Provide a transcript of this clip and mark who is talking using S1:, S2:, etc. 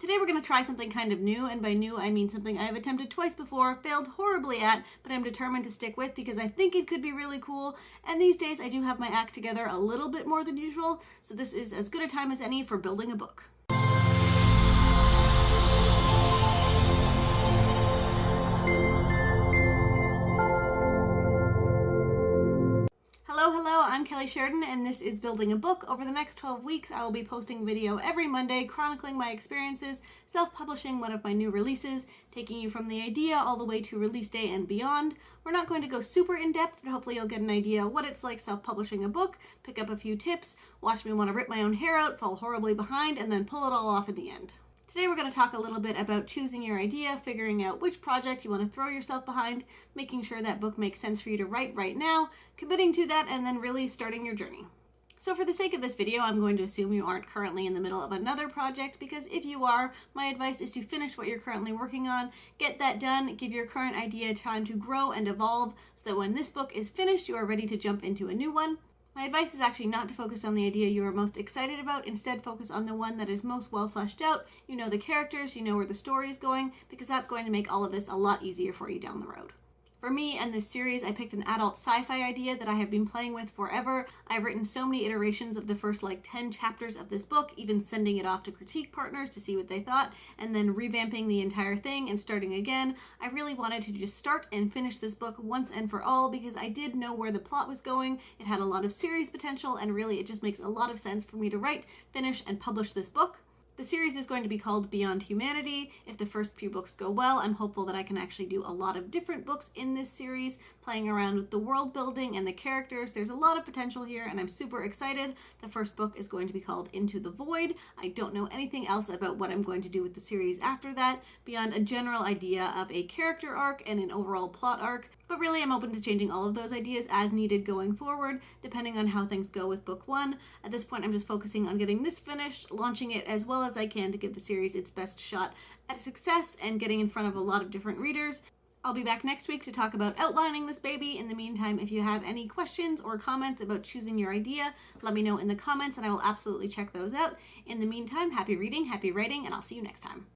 S1: Today we're going to try something kind of new, and by new I mean something I have attempted twice before, failed horribly at, but I'm determined to stick with because I think it could be really cool, and these days I do have my act together a little bit more than usual, so this is as good a time as any for building a book. Hello, I'm Kellie Sheridan, and this is Building a Book. Over the next 12 weeks, I will be posting video every Monday, chronicling my experiences, self-publishing one of my new releases, taking you from the idea all the way to release day and beyond. We're not going to go super in-depth, but hopefully you'll get an idea what it's like self-publishing a book, pick up a few tips, watch me want to rip my own hair out, fall horribly behind, and then pull it all off at the end. Today we're going to talk a little bit about choosing your idea, figuring out which project you want to throw yourself behind, making sure that book makes sense for you to write right now, committing to that, and then really starting your journey. So for the sake of this video, I'm going to assume you aren't currently in the middle of another project, because if you are, my advice is to finish what you're currently working on, get that done, give your current idea time to grow and evolve, so that when this book is finished, you are ready to jump into a new one. My advice is actually not to focus on the idea you are most excited about, instead focus on the one that is most well fleshed out. You know the characters, you know where the story is going, because that's going to make all of this a lot easier for you down the road. For me and this series, I picked an adult sci-fi idea that I have been playing with forever. I've written so many iterations of the first 10 chapters of this book, even sending it off to critique partners to see what they thought, and then revamping the entire thing and starting again. I really wanted to just start and finish this book once and for all because I did know where the plot was going. It had a lot of series potential, and really it just makes a lot of sense for me to write, finish, and publish this book. The series is going to be called Beyond Humanity. If the first few books go well, I'm hopeful that I can actually do a lot of different books in this series, playing around with the world building and the characters. There's a lot of potential here, and I'm super excited. The first book is going to be called Into the Void. I don't know anything else about what I'm going to do with the series after that, beyond a general idea of a character arc and an overall plot arc. But really, I'm open to changing all of those ideas as needed going forward, depending on how things go with book one. At this point, I'm just focusing on getting this finished, launching it as well as I can to give the series its best shot at success and getting in front of a lot of different readers. I'll be back next week to talk about outlining this baby. In the meantime, if you have any questions or comments about choosing your idea, let me know in the comments and I will absolutely check those out. In the meantime, happy reading, happy writing, and I'll see you next time.